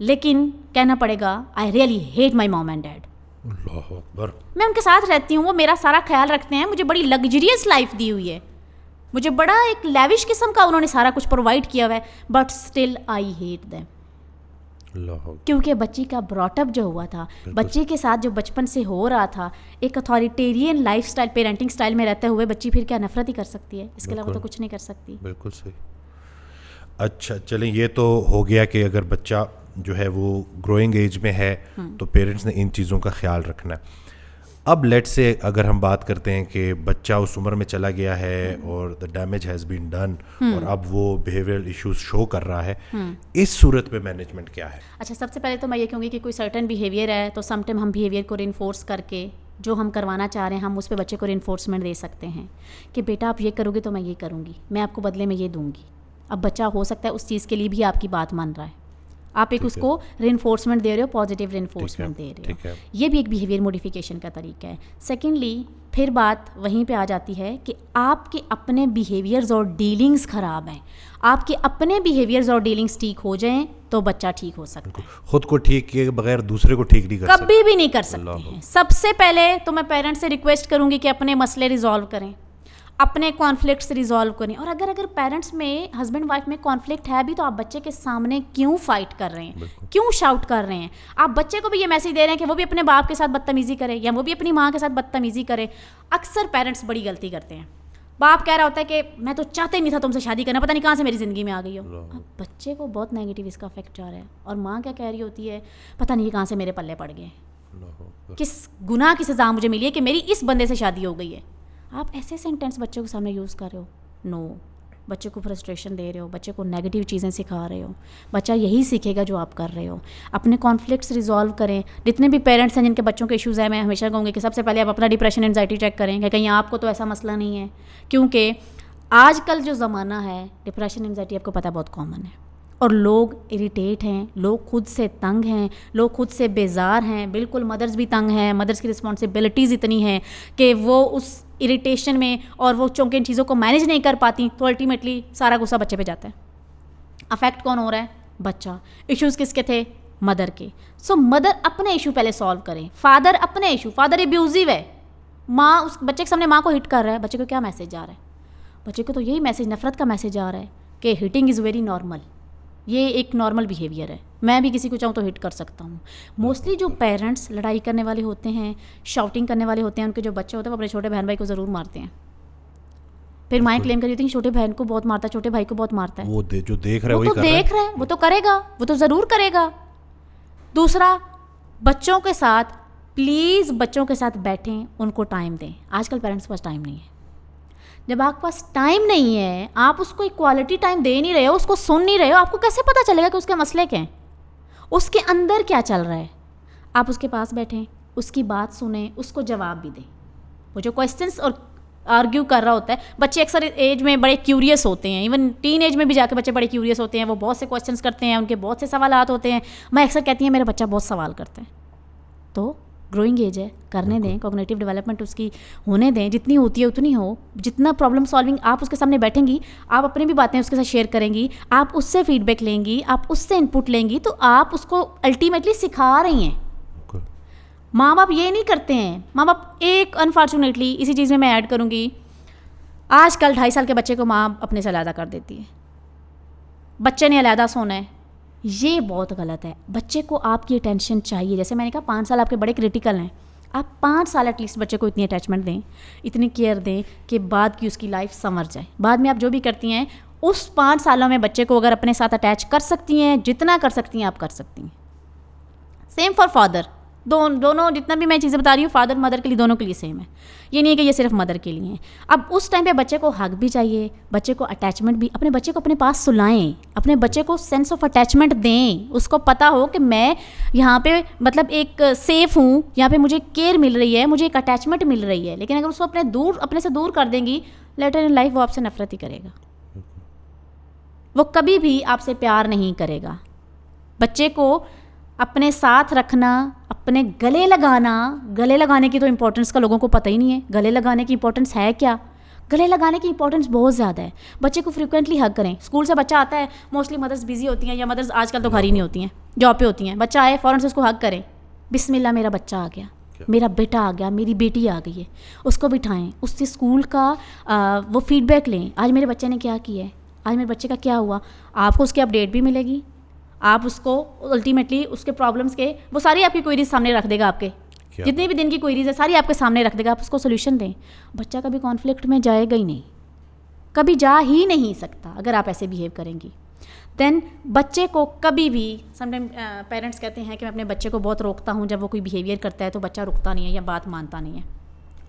लेकिन कहना पड़ेगा, I really hate my mom and dad. अल्लाह अकबर। मैं उनके साथ रहती हूँ, वो मेरा सारा ख्याल रखते हैं, मुझे बड़ी लग्जरियस लाइफ दी हुई है, मुझे बड़ा एक लेविश किस्म का उन्होंने सारा कुछ प्रोवाइड किया हुआ है, but still I hate them. क्योंकि बच्ची का ब्रॉटअप जो हुआ था, बच्ची के साथ जो बचपन से हो रहा था, एक अथॉरिटेरियन लाइफस्टाइल पेरेंटिंग स्टाइल में रहते हुए बच्ची फिर क्या नफरत ही कर सकती है? इसके अलावा तो कुछ नहीं कर सकती। बिल्कुल सही। अच्छा चलें, ये तो हो गया कि अगर बच्चा जो है वो ग्रोइंग एज में है तो पेरेंट्स ने इन चीज़ों का ख्याल रखना है। अब लेट से अगर हम बात करते हैं कि बच्चा उस उम्र में चला गया है और the damage has been done और अब वो बिहेवियरल इश्यूज शो कर रहा है, इस सूरत में मैनेजमेंट क्या है? अच्छा, सबसे पहले तो मैं ये कहूँगी कि कोई सर्टन बिहेवियर है तो समटाइम हम बिहेवियर को रिइंफोर्स करके जो हम करवाना चाह रहे हैं हम उस पर बच्चे को रिइंफोर्समेंट दे सकते हैं कि बेटा आप ये करोगे तो मैं ये करूँगी, मैं आपको बदले में ये दूँगी। अब बच्चा हो सकता है उस चीज़ के लिए भी आपकी बात मान रहा है, आप एक उसको रिइंफोर्समेंट दे रहे हो, पॉजिटिव रिइंफोर्समेंट दे रहे हो, ये भी एक बिहेवियर मॉडिफिकेशन का तरीका है। सेकेंडली फिर बात वहीं पे आ जाती है कि आपके अपने बिहेवियर्स और डीलिंग्स ख़राब हैं, आपके अपने बिहेवियर्स और डीलिंग्स ठीक हो जाएं तो बच्चा ठीक हो सकता है। खुद को ठीक किए बगैर दूसरे को ठीक नहीं कर सकते, कभी भी नहीं कर सकते हैं। सबसे पहले तो मैं पेरेंट्स से रिक्वेस्ट करूँगी कि अपने मसले रिजॉल्व करें, अपने कॉन्फ्लिक्ट्स रिजॉल्व करें। और अगर पेरेंट्स में, हस्बैंड वाइफ में कॉन्फ्लिक्ट है भी, तो आप बच्चे के सामने क्यों फाइट कर रहे हैं, क्यों शाउट कर रहे हैं? आप बच्चे को भी ये मैसेज दे रहे हैं कि वो भी अपने बाप के साथ बदतमीजी करे या वो भी अपनी माँ के साथ बदतमीजी करे। अक्सर पेरेंट्स बड़ी गलती करते हैं। बाप कह रहा होता है कि मैं तो चाहते ही नहीं था तुमसे शादी करना, पता नहीं कहाँ से मेरी ज़िंदगी में आ गई हो। अब बच्चे को बहुत नेगेटिव इसका इफेक्ट जा रहा है। और माँ क्या कह रही होती है, पता नहीं कहाँ से मेरे पल्ले पड़ गए, किस गुनाह की सज़ा मुझे मिली है कि मेरी इस बंदे से शादी हो गई है। आप ऐसे सेंटेंस बच्चों के सामने यूज़ कर रहे हो। नो, बच्चे को फ्रस्ट्रेशन दे रहे हो, बच्चे को नेगेटिव चीज़ें सिखा रहे हो। बच्चा यही सीखेगा जो आप कर रहे हो। अपने कॉन्फ्लिक्ट्स रिजॉल्व करें। जितने भी पेरेंट्स हैं जिनके बच्चों के इश्यूज़ हैं, मैं हमेशा कहूँगी कि सबसे पहले आप अपना डिप्रेशन एंजाइटी चेक करें कि कहीं आपको तो ऐसा मसला नहीं है, क्योंकि आजकल जो ज़माना है डिप्रेशन एंजाइटी आपको पता बहुत कॉमन है। और लोग इरिटेट हैं, लोग खुद से तंग हैं, लोग खुद से बेजार हैं। बिल्कुल मदर्स भी तंग हैं। मदर्स की रिस्पॉन्सिबिलिटीज़ इतनी हैं कि वो उस इरिटेशन में और वो चूँकि इन चीज़ों को मैनेज नहीं कर पाती, तो अल्टीमेटली सारा गुस्सा बच्चे पे जाता है। अफेक्ट कौन हो रहा है? बच्चा। इश्यूज़ किसके थे? मदर के। सो मदर अपने इशू पहले सॉल्व करें। फादर अपने इशू, फादर एब्यूजिव है, माँ उस बच्चे के सामने माँ को हिट कर रहा है, बच्चे को क्या मैसेज जा रहा है? बच्चे को तो यही मैसेज, नफरत का मैसेज आ रहा है कि हिटिंग इज़ वेरी नॉर्मल, ये एक नॉर्मल बिहेवियर है, मैं भी किसी को चाहूँ तो हिट कर सकता हूँ। मोस्टली जो पेरेंट्स लड़ाई करने वाले होते हैं, शाउटिंग करने वाले होते हैं, उनके जो बच्चे होते हैं वो अपने छोटे बहन भाई को ज़रूर मारते हैं। फिर माएँ क्लेम कर रही थी कि छोटे बहन को बहुत मारता है, छोटे भाई को बहुत मारता है। वो जो देख रहा है वो तो देख रहा है, वो तो करेगा, वो तो ज़रूर करेगा। दूसरा, बच्चों के साथ प्लीज़ बच्चों के साथ बैठें, उनको टाइम दें। आजकल पेरेंट्स के पास टाइम नहीं है। जब आपके पास टाइम नहीं है, आप उसको एक क्वालिटी टाइम दे नहीं रहे हो, उसको सुन नहीं रहे हो, आपको कैसे पता चलेगा कि उसके मसले क्या हैं, उसके अंदर क्या चल रहा है? आप उसके पास बैठें, उसकी बात सुने, उसको जवाब भी दें। वो जो क्वेश्चंस और आर्ग्यू कर रहा होता है, बच्चे अक्सर एज में बड़े क्यूरियस होते हैं, इवन टीन एज में भी जाके बच्चे बड़े क्यूरियस होते हैं, वो बहुत से क्वेश्चंस करते हैं, उनके बहुत से सवालात होते हैं। मैं अक्सर कहती हूँ मेरा बच्चा बहुत सवाल करता है, तो ग्रोइंग एज है, करने दें, कॉग्निटिव डेवलपमेंट उसकी होने दें, जितनी होती है उतनी हो। जितना प्रॉब्लम सॉल्विंग आप उसके सामने बैठेंगी, आप अपनी भी बातें उसके साथ शेयर करेंगी, आप उससे फीडबैक लेंगी, आप उससे इनपुट लेंगी, तो आप उसको अल्टीमेटली सिखा रही हैं। माँ बाप ये नहीं करते हैं। माँ बाप एक अनफॉर्चुनेटली इसी चीज़ में मैं ऐड करूँगी, आजकल 2.5 साल के बच्चे को माँ अपने से अलहदा कर देती है, बच्चे ने अलहदा सोना है। ये बहुत गलत है। बच्चे को आपकी अटेंशन चाहिए। जैसे मैंने कहा 5 साल आपके बड़े क्रिटिकल हैं, आप 5 साल एटलीस्ट बच्चे को इतनी अटैचमेंट दें, इतनी केयर दें कि बाद की उसकी लाइफ संवर जाए। बाद में आप जो भी करती हैं, उस 5 सालों में बच्चे को अगर अपने साथ अटैच कर सकती हैं, जितना कर सकती हैं आप कर सकती हैं। सेम फॉर फादर, दोनों जितना भी मैं चीज़ें बता रही हूँ, फादर मदर के लिए, दोनों के लिए सेम है। ये नहीं है कि ये सिर्फ मदर के लिए है। अब उस टाइम पे बच्चे को हक भी चाहिए, बच्चे को अटैचमेंट भी, अपने बच्चे को अपने पास सुलाएं, अपने बच्चे को सेंस ऑफ अटैचमेंट दें। उसको पता हो कि मैं यहाँ पे मतलब एक सेफ़ हूँ, यहाँ पे मुझे केयर मिल रही है, मुझे एक अटैचमेंट मिल रही है। लेकिन अगर उसको अपने से दूर कर देंगी, लेटर इन लाइफ वो आपसे नफरत ही करेगा, वो कभी भी आपसे प्यार नहीं करेगा। बच्चे को अपने साथ रखना, अपने गले लगाने की तो इम्पोर्टेंस का लोगों को पता ही नहीं है। गले लगाने की इम्पोर्टेंस है क्या? गले लगाने की इंपॉर्टेंस बहुत ज़्यादा है। बच्चे को फ्रिक्वेंटली हग करें। स्कूल से बच्चा आता है, मोस्टली मदर्स बिजी होती हैं, या मदर्स आजकल तो घर ही नहीं होती हैं, जॉब पे होती हैं। बच्चा आए फ़ौरन से उसको हग करें, बिस्मिल्लाह मेरा बच्चा आ गया, मेरा बेटा आ गया, मेरी बेटी आ गई है। उसको बिठाएं, उससे स्कूल का वो फीडबैक लें, आज मेरे बच्चे ने क्या किया है, आज मेरे बच्चे का क्या हुआ। आपको उसकी अपडेट भी मिलेगी, आप उसको अल्टीमेटली उसके प्रॉब्लम्स के वो सारी आपकी क्वेरीज सामने रख देगा। आपके जितनी भी दिन की क्वेरीज है सारी आपके सामने रख देगा, आप उसको सोल्यूशन दें। बच्चा कभी कॉन्फ्लिक्ट में जाएगा ही नहीं, कभी जा ही नहीं सकता अगर आप ऐसे बिहेव करेंगी। देन बच्चे को कभी भी, समटाइम पेरेंट्स कहते हैं कि मैं अपने बच्चे को बहुत रोकता हूँ, जब वो कोई बिहेवियर करता है तो बच्चा रुकता नहीं है या बात मानता नहीं है।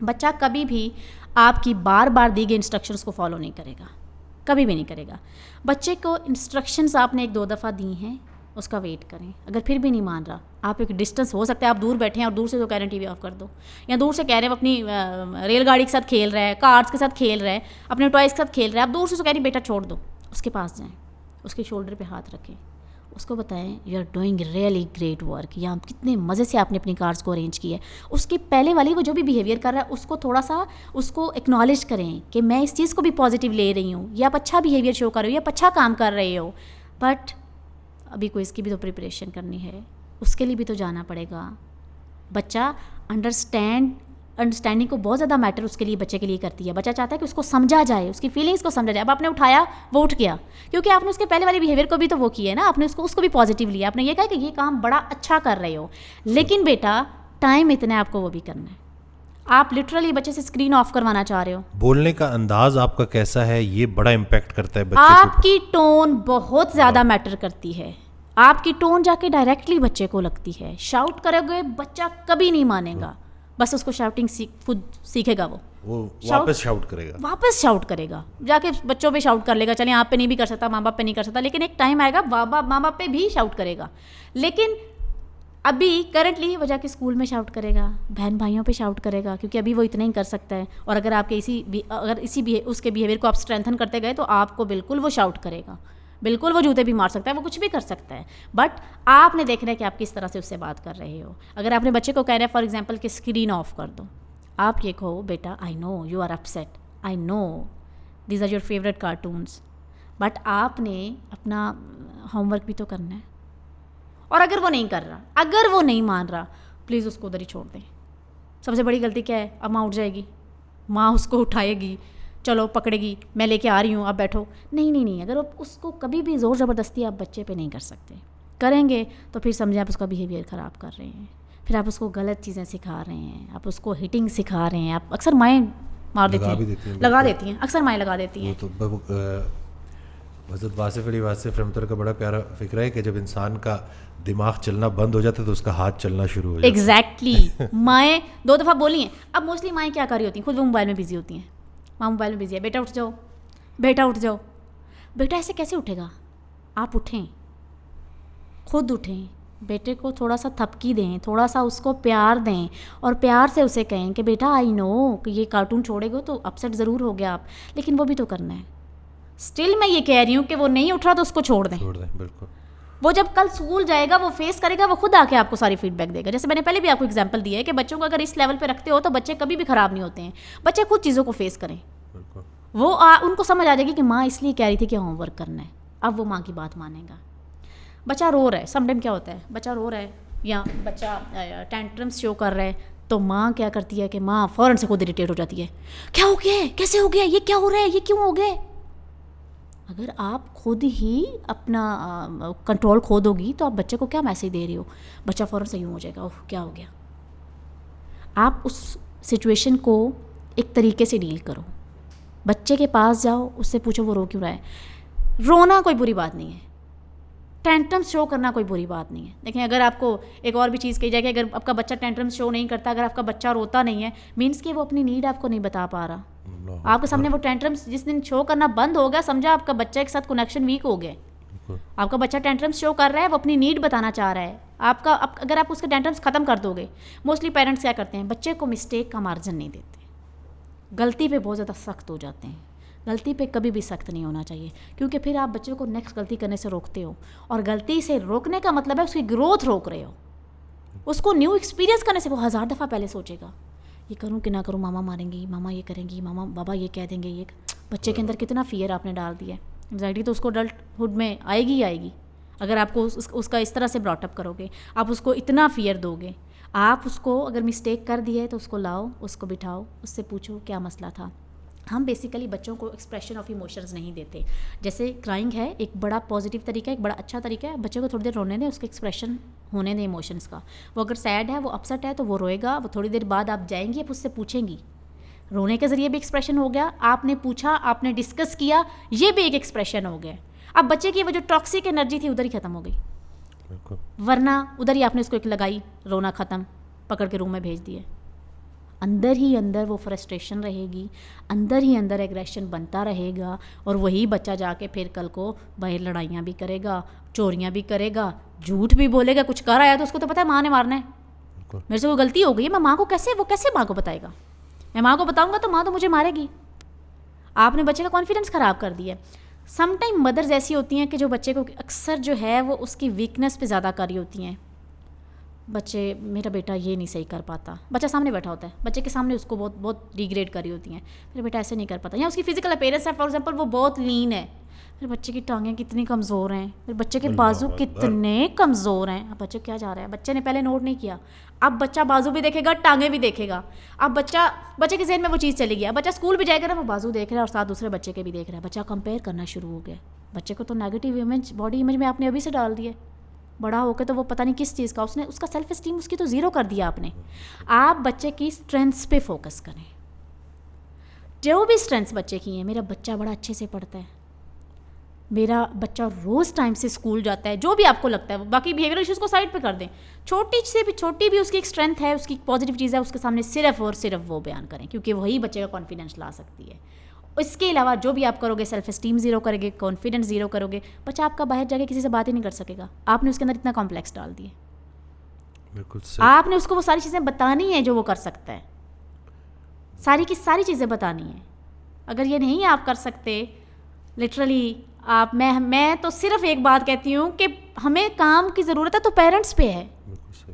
बच्चा कभी भी आपकी बार बार दी गई इंस्ट्रक्शंस को फॉलो नहीं करेगा, कभी भी नहीं करेगा। बच्चे को इंस्ट्रक्शंस आपने 1-2 दफ़ा दी हैं, उसका वेट करें। अगर फिर भी नहीं मान रहा, आप एक डिस्टेंस, हो सकता है आप दूर बैठे हैं और दूर से तो कह रहे हैं टीवी ऑफ कर दो, या दूर से कह रहे हैं अपनी रेलगाड़ी के साथ खेल रहा है, कार्ड्स के साथ खेल रहा है, अपने टॉयज़ के साथ खेल रहा है, आप दूर से तो कह रही बेटा छोड़ दो, उसके पास जाएँ, उसके शोल्डर पे हाथ रखें, उसको बताएं you are doing really great work, या कितने मज़े से आपने अपनी कार्ड्स को अरेंज किया है। उसके पहले वाली वो जो भी बिहेवियर कर रहा है उसको थोड़ा सा उसको एक्नॉलेज करें कि मैं इस चीज़ को भी पॉजिटिव ले रही हूँ, या आप अच्छा बिहेवियर शो कर रहे हो, या आप अच्छा काम कर रहे हो, बट अभी कोई इसकी भी तो प्रिपरेशन करनी है, उसके लिए भी तो जाना पड़ेगा। बच्चा अंडरस्टैंड अंडरस्टैंडिंग को बहुत ज़्यादा मैटर उसके लिए, बच्चे के लिए करती है। बच्चा चाहता है कि उसको समझा जाए, उसकी फीलिंग्स को समझा जाए। अब आपने उठाया, वो उठ गया, क्योंकि आपने उसके पहले वाले बिहेवियर को भी तो वो किया है ना, आपने उसको भी पॉजिटिव लिया, आपने ये कहा कि ये काम बड़ा अच्छा कर रहे हो, लेकिन बेटा टाइम इतना है, आपको वो भी करना है। आप लिटरली बच्चे से स्क्रीन ऑफ करवाना चाह रहे हो। बोलने का अंदाज आपका कैसा है, ये बड़ा इम्पैक्ट करता है बच्चे के ऊपर। आपकी टोन बहुत ज़्यादा मैटर करती है। आपकी टोन जाके डायरेक्टली बच्चे को लगती है। शाउट करोगे, बच्चा कभी नहीं मानेगा, बस उसको शाउटिंग खुद सीखेगा, वो वापस शाउट करेगा, वापस शाउट करेगा, जाके बच्चों पे शाउट कर लेगा। चलिए आप पे नहीं भी कर सकता, माँ बाप पे नहीं कर सकता, लेकिन एक टाइम आएगा माँ बाप पे भी शाउट करेगा। लेकिन अभी करंटली वो जाके स्कूल में शाउट करेगा, बहन भाइयों पे शाउट करेगा, क्योंकि अभी वो इतना ही कर सकता है। और अगर आपके उसके बिहेवियर को आप स्ट्रेंथन करते गए तो आपको बिल्कुल वो शाउट करेगा, बिल्कुल वो जूते भी मार सकता है, वो कुछ भी कर सकता है। बट आपने देखना है कि आप किस तरह से उससे बात कर रहे हो। अगर आपने बच्चे को कह रहे हैं फॉर एग्जांपल कि स्क्रीन ऑफ कर दो, आप ये कहो, बेटा I know you are upset, I know these are your favourite cartoons, but आपने अपना होमवर्क भी तो करना है। और अगर वो नहीं कर रहा, अगर वो नहीं मान रहा, प्लीज़ उसको उधर ही छोड़ दें। सबसे बड़ी गलती क्या है, अब माँ उठ जाएगी, माँ उसको उठाएगी, चलो पकड़ेगी, मैं लेके आ रही हूँ, आप बैठो। नहीं, अगर आप उसको कभी भी ज़ोर ज़बरदस्ती आप बच्चे पे नहीं कर सकते। करेंगे तो फिर समझें आप उसका बिहेवियर ख़राब कर रहे हैं, फिर आप उसको गलत चीज़ें सिखा रहे हैं, आप उसको हिटिंग सिखा रहे हैं। आप अक्सर माएँ मार देती हैं, लगा देती हैं, अक्सर माएँ लगा देती हैं। तो हज़रत वासिफ़ अली वासिफ़ रहमतुल्लाह का बड़ा प्यारा फ़िक्र है कि जब इंसान का दिमाग चलना बंद हो जाता है तो उसका हाथ चलना शुरू हो जाता है। एग्जैक्टली माएँ 2 दफ़ा बोली हैं। अब मोस्टली माएँ क्या कर रही होती हैं, खुद वो मोबाइल में बिजी होती हैं। माँ मोबाइल में बिजी है, बेटा उठ जाओ, बेटा उठ जाओ। बेटा ऐसे कैसे उठेगा, आप उठें, खुद उठें, बेटे को थोड़ा सा थपकी दें, थोड़ा सा उसको प्यार दें, और प्यार से उसे कहें कि बेटा आई नो कि ये कार्टून छोड़ेगा तो अपसेट ज़रूर हो गया आप, लेकिन वो भी तो करना है। स्टिल मैं ये कह रही हूँ कि वो नहीं उठ रहा तो उसको छोड़ दें, बिल्कुल। वो जब कल स्कूल जाएगा, वो फेस करेगा, वो खुद आके आपको सारी फीडबैक देगा। जैसे मैंने पहले भी आपको एग्जांपल दिया है कि बच्चों को अगर इस लेवल पे रखते हो तो बच्चे कभी भी ख़राब नहीं होते हैं। बच्चे खुद चीज़ों को फेस करें, वो उनको समझ आ जाएगी कि माँ इसलिए कह रही थी कि होमवर्क करना है, अब वो माँ की बात मानेगा। बच्चा रो रहा है, समटाइम क्या होता है, बच्चा रो रहा है या बच्चा टेंट्रम्स शो कर रहा है, तो माँ क्या करती है कि माँ फ़ौरन से खुद इरिटेट हो जाती है, क्या हो गया है, कैसे हो गया, ये क्या हो रहा है, ये क्यों हो गया। अगर आप खुद ही अपना कंट्रोल खो दोगी तो आप बच्चे को क्या मैसेज दे रही हो, बच्चा फ़ौरन से यूँ हो जाएगा, ओह क्या हो गया। आप उस सिचुएशन को एक तरीके से डील करो, बच्चे के पास जाओ, उससे पूछो वो रो क्यों रहा है। रोना कोई बुरी बात नहीं है, टेंट्रम्स शो करना कोई बुरी बात नहीं है। देखें, अगर आपको एक और भी चीज़ कही जाए कि अगर आपका बच्चा टेंट्रम्स शो नहीं करता, अगर आपका बच्चा रोता नहीं है, मीन्स कि वो अपनी नीड आपको नहीं बता पा रहा। आपके सामने वो टेंट्रम्स जिस दिन शो करना बंद हो गया, समझा आपका बच्चा के साथ कनेक्शन वीक हो गया। आपका बच्चा टेंट्रम्स शो कर रहा है, वो अपनी नीड बताना चाह रहा है आपका। अगर आप उसके टेंट्रम्स ख़त्म कर दोगे, मोस्टली पेरेंट्स क्या करते हैं, बच्चे को मिस्टेक का मार्जिन नहीं देते, गलती पे बहुत ज़्यादा सख्त हो जाते हैं। गलती पे कभी भी सख्त नहीं होना चाहिए, क्योंकि फिर आप बच्चे को नेक्स्ट गलती करने से रोकते हो, और गलती से रोकने का मतलब है उसकी ग्रोथ रोक रहे हो। उसको न्यू एक्सपीरियंस करने से वो 1000 दफ़ा पहले सोचेगा, ये करूँ कि ना करूँ, मामा मारेंगी, मामा ये करेंगी, मामा बाबा ये कह देंगे। ये बच्चे के अंदर कितना फियर आपने डाल दिया है। एंग्जाइटी तो उसको अडल्टहुड में आएगी ही आएगी, अगर आपको उसका इस तरह से ब्रॉटअप करोगे, आप उसको इतना फियर दोगे। आप उसको अगर मिस्टेक कर दिए तो उसको लाओ, उसको बिठाओ, उससे पूछो क्या मसला था। हम बेसिकली बच्चों को एक्सप्रेशन ऑफ इमोशंस नहीं देते। जैसे क्राइंग है एक बड़ा पॉजिटिव तरीका है, एक बड़ा अच्छा तरीका है। बच्चे को थोड़ी देर रोने दें, उसके एक्सप्रेशन होने दें इमोशंस का। वो अगर सैड है, वो अपसेट है, तो वो रोएगा। वो थोड़ी देर बाद आप जाएंगी, आप उससे पूछेंगी। रोने के ज़रिए भी एक्सप्रेशन हो गया, आपने पूछा, आपने डिस्कस किया, ये भी एक एक्सप्रेशन हो गया। अब बच्चे की वो जो टॉक्सिक एनर्जी थी उधर ही ख़त्म हो गई, वरना उधर ही आपने उसको एक लगाई, रोना ख़त्म, पकड़ के रूम में भेज दिए। अंदर ही अंदर वो फ्रस्ट्रेशन रहेगी, अंदर ही अंदर एग्रेशन बनता रहेगा, और वही बच्चा जाके फिर कल को बाहर लड़ाइयाँ भी करेगा, चोरियाँ भी करेगा, झूठ भी बोलेगा। कुछ कर आया तो उसको तो पता है माँ ने मारना है, मेरे से वो गलती हो गई है, मैं माँ को कैसे माँ को बताएगा, मैं माँ को बताऊँगा तो माँ तो मुझे मारेगी। आपने बच्चे का कॉन्फिडेंस ख़राब कर दिया। समटाइम मदर्स ऐसी होती हैं कि जो बच्चे को अक्सर जो है वो उसकी वीकनेस पे ज़्यादा करी होती हैं। बच्चे, मेरा बेटा ये नहीं सही कर पाता, बच्चा सामने बैठा होता है, बच्चे के सामने उसको बहुत डिग्रेड करी होती हैं, मेरा बेटा ऐसे नहीं कर पाता। या उसकी फिजिकल अपीयरेंस है, फॉर एग्जांपल वो बहुत लीन है, मेरे बच्चे की टांगें कितनी कमज़ोर हैं, मेरे बच्चे के बाजू कितने कमज़ोर हैं। अब बच्चे क्या जा रहा है, बच्चे ने पहले नोट नहीं किया, अब बच्चा बाजू भी देखेगा, टांगें भी देखेगा। अब बच्चे के जहन में वो चीज़ चली गई। अब बच्चा स्कूल भी जाएगा ना, वो बाजू देख रहा है और साथ दूसरे बच्चे के भी देख रहा है। बच्चा कंपेयर करना शुरू हो गया। बच्चे को तो नेगेटिव इमेज, बॉडी इमेज में आपने अभी से डाल दिया, बड़ा होकर तो वो पता नहीं किस चीज़ का, उसका सेल्फ एस्टीम उसकी तो ज़ीरो कर दिया आपने। आप बच्चे की स्ट्रेंथ्स पे फोकस करें, जो भी स्ट्रेंथ्स बच्चे की हैं। मेरा बच्चा बड़ा अच्छे से पढ़ता है, मेरा बच्चा रोज़ टाइम से स्कूल जाता है, जो भी आपको लगता है। बाकी बिहेवियरल इश्यूज़ को साइड पे कर दें, छोटी भी उसकी एक स्ट्रेंथ है, उसकी पॉजिटिव चीज़ है, उसके सामने सिर्फ और सिर्फ वो बयान करें, क्योंकि वही बच्चे का कॉन्फिडेंस ला सकती है। इसके अलावा जो भी आप करोगे, सेल्फ एस्टीम ज़ीरो करोगे, कॉन्फिडेंस ज़ीरो करोगे, बच्चा आपका बाहर जाके किसी से बात ही नहीं कर सकेगा। आपने उसके अंदर इतना कॉम्प्लेक्स डाल दिए, बिल्कुल सही। आपने उसको वो सारी चीज़ें बतानी है जो वो कर सकता है, सारी की सारी चीज़ें बतानी है। अगर ये नहीं आप कर सकते, लिटरली आप मैं तो सिर्फ एक बात कहती हूँ कि हमें काम की ज़रूरत है तो पेरेंट्स पे है,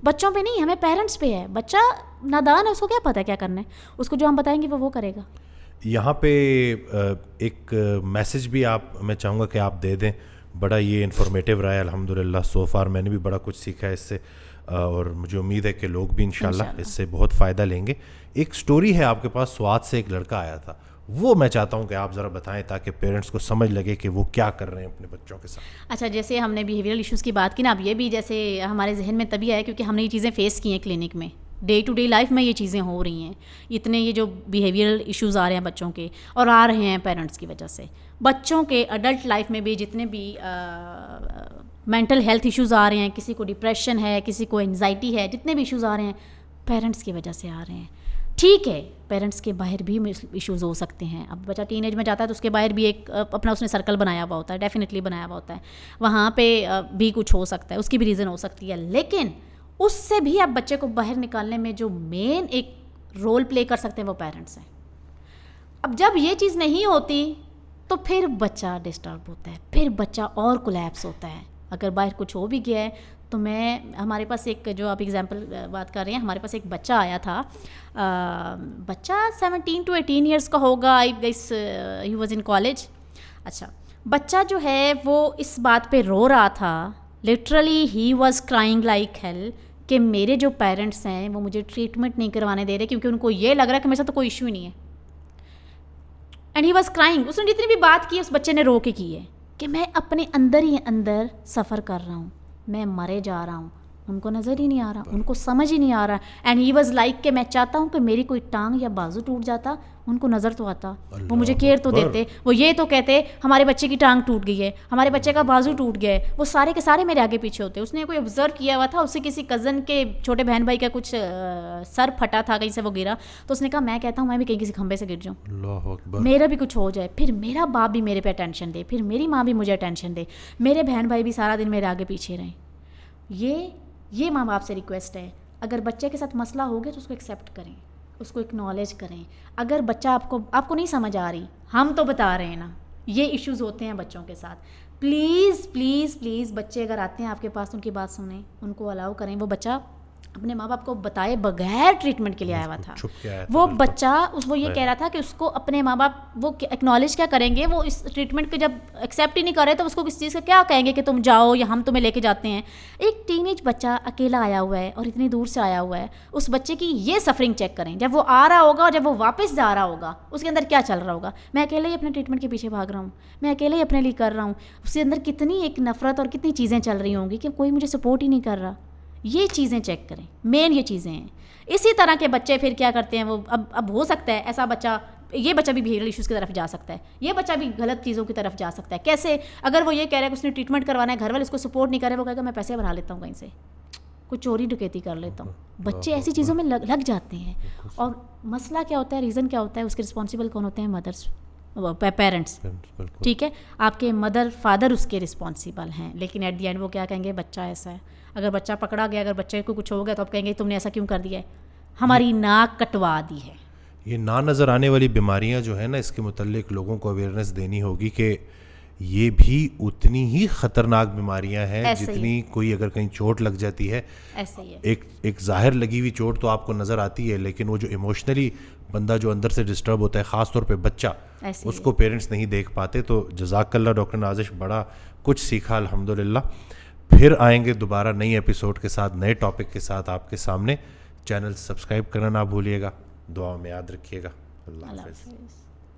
बच्चों पे नहीं, हमें पेरेंट्स पे है। बच्चा नादान है, उसको क्या पता है क्या करना है, उसको जो हम बताएंगे वो करेगा। यहाँ पे एक मैसेज भी मैं चाहूँगा कि आप दे दें। बड़ा ये इन्फॉर्मेटिव रहा है अल्हम्दुलिल्लाह, सो फार मैंने भी बड़ा कुछ सीखा है इससे, और मुझे उम्मीद है कि लोग भी इंशाल्लाह इससे बहुत फ़ायदा लेंगे। एक स्टोरी है आपके पास, स्वात से एक लड़का आया था, वो मैं चाहता हूँ कि आप ज़रा बताएं ताकि पेरेंट्स को समझ लगे कि वो क्या कर रहे हैं अपने बच्चों के साथ। अच्छा, जैसे हमने बिहेवियरल इश्यूज़ की बात की ना, अब ये भी जैसे हमारे जहन में तभी आया क्योंकि हमने ये चीज़ें फेस की हैं क्लिनिक में, डे टू डे लाइफ में ये चीज़ें हो रही हैं। इतने ये जो बिहेवियरल इश्यूज़ आ रहे हैं बच्चों के, और आ रहे हैं पेरेंट्स की वजह से, बच्चों के अडल्ट लाइफ में भी जितने भी मेंटल हेल्थ इश्यूज़ आ रहे हैं, किसी को डिप्रेशन है, किसी को एंजाइटी है, जितने भी इश्यूज़ आ रहे हैं पेरेंट्स की वजह से आ रहे हैं। ठीक है, पेरेंट्स के बाहर भी इश्यूज़ हो सकते हैं। अब बच्चा टीनेज में जाता है तो उसके बाहर भी एक अपना उसने सर्कल बनाया हुआ होता है, डेफिनेटली बनाया हुआ होता है, वहाँ पे भी कुछ हो सकता है, उसकी भी रीज़न हो सकती है। लेकिन उससे भी आप बच्चे को बाहर निकालने में जो मेन एक रोल प्ले कर सकते हैं वो पेरेंट्स हैं। अब जब ये चीज़ नहीं होती तो फिर बच्चा डिस्टर्ब होता है, फिर बच्चा और कोलैप्स होता है। अगर बाहर कुछ हो भी गया है तो हमारे पास एक, जो आप एग्जांपल बात कर रहे हैं, हमारे पास एक बच्चा आया था, बच्चा 17 to 18 ईयर्स का होगा, I guess he was in college. अच्छा, बच्चा जो है वो इस बात पे रो रहा था, literally he was crying like hell, कि मेरे जो पेरेंट्स हैं वो मुझे ट्रीटमेंट नहीं करवाने दे रहे क्योंकि उनको ये लग रहा है कि मेरे साथ तो कोई इशू ही नहीं है। And he was crying. उसने जितनी भी बात की उस बच्चे ने रो के की है कि मैं अपने अंदर ही अंदर सफ़र कर रहा हूँ, मैं मरे जा रहा हूँ, उनको नज़र ही नहीं आ रहा, उनको समझ ही नहीं आ रहा। एंड ही वाज लाइक कि मैं चाहता हूँ कि मेरी कोई टांग या बाजू टूट जाता, उनको नज़र तो आता, वो मुझे केयर तो देते, वो ये तो कहते हमारे बच्चे की टांग टूट गई है, हमारे बच्चे का बाजू टूट गया है, वो सारे के सारे मेरे आगे पीछे होते। उसने कोई ऑब्जर्व किया हुआ था, उससे किसी कज़न के छोटे बहन भाई का कुछ सर फटा था, कहीं से वो गिरा, तो उसने कहा मैं कहता हूँ मैं भी कहीं किसी खंबे से गिर जाऊँ, मेरा भी कुछ हो जाए, फिर मेरा बाप भी मेरे पे अटेंशन दे, फिर मेरी माँ भी मुझे अटेंशन दे, मेरे बहन भाई भी सारा दिन मेरे आगे पीछे रहें। ये माँ बाप से रिक्वेस्ट है, अगर बच्चे के साथ मसला हो गया तो उसको एक्सेप्ट करें, उसको एक्नॉलेज करें। अगर बच्चा आपको नहीं समझ आ रही, हम तो बता रहे हैं ना, ये इश्यूज़ होते हैं बच्चों के साथ, प्लीज़ प्लीज़ प्लीज़ बच्चे अगर आते हैं आपके पास, उनकी बात सुनें, उनको अलाउ करें। वो बच्चा अपने माँ बाप को बताए बगैर ट्रीटमेंट के लिए आया हुआ था, वो बच्चा वो ये कह रहा था कि उसको अपने माँ बाप वो एक्नॉलेज क्या करेंगे, वो इस ट्रीटमेंट को जब एक्सेप्ट ही नहीं कर रहे तो उसको किस चीज़ का क्या कहेंगे कि तुम जाओ या हम तुम्हें लेके जाते हैं। एक टीनेज बच्चा अकेला आया हुआ है और इतनी दूर से आया हुआ है, उस बच्चे की ये सफरिंग चेक करें, जब वो आ रहा होगा और जब वो वापस जा रहा होगा उसके अंदर क्या चल रहा होगा। मैं अकेले ही अपने ट्रीटमेंट के पीछे भाग रहा हूँ, मैं अकेले ही अपने लिए कर रहा हूँ, उसके अंदर कितनी एक नफरत और कितनी चीज़ें चल रही होंगी कि कोई मुझे सपोर्ट ही नहीं कर रहा। ये चीज़ें चेक करें, मेन ये चीज़ें हैं। इसी तरह के बच्चे फिर क्या करते हैं, वो अब हो सकता है ऐसा बच्चा, ये बच्चा भी बिहेवियरल इश्यूज़ की तरफ जा सकता है, ये बच्चा भी गलत चीज़ों की तरफ जा सकता है। कैसे? अगर वो ये कह रहा है कि उसने ट्रीटमेंट करवाना है, घर वाले उसको सपोर्ट नहीं कर रहे, वो कहेगा मैं पैसे भरा लेता हूँ कहीं से, कोई चोरी डकैती कर लेता हूँ। बच्चे ऐसी चीज़ों में लग जाते हैं। और मसला क्या होता है, रीज़न क्या होता है, उसके रिस्पॉन्सिबल कौन होते हैं? Mothers, parents. ठीक है, आपके मदर फादर उसके रिस्पॉन्सिबल हैं, लेकिन एट द एंड वो क्या कहेंगे, बच्चा ऐसा है। अगर बच्चा पकड़ा गया, अगर बच्चे को कुछ हो गया तो आप कहेंगे तुमने ऐसा क्यों कर दिया है, हमारी नाक कटवा दी है। ये ना नज़र आने वाली बीमारियां जो है ना, इसके मुतल्लिक लोगों को अवेयरनेस देनी होगी कि ये भी उतनी ही खतरनाक बीमारियां हैं ऐसे ही जितनी कोई अगर कहीं चोट लग जाती है, ऐसे ही है। एक जाहिर लगी हुई चोट तो आपको नज़र आती है, लेकिन वो जो इमोशनली बंदा जो अंदर से डिस्टर्ब होता है, ख़ास तौर पे बच्चा, ऐसे ही उसको पेरेंट्स नहीं देख पाते। तो जज़ाकल्लाह डॉक्टर नाजिश, बड़ा कुछ सीखा अल्हम्दुलिल्लाह। फिर आएंगे दोबारा नई एपिसोड के साथ, नए टॉपिक के साथ आपके सामने। चैनल सब्सक्राइब करना ना भूलिएगा, दुआ में याद रखिएगा। अल्लाह अल्लाह हाफ़िज़। हाफ़िज़।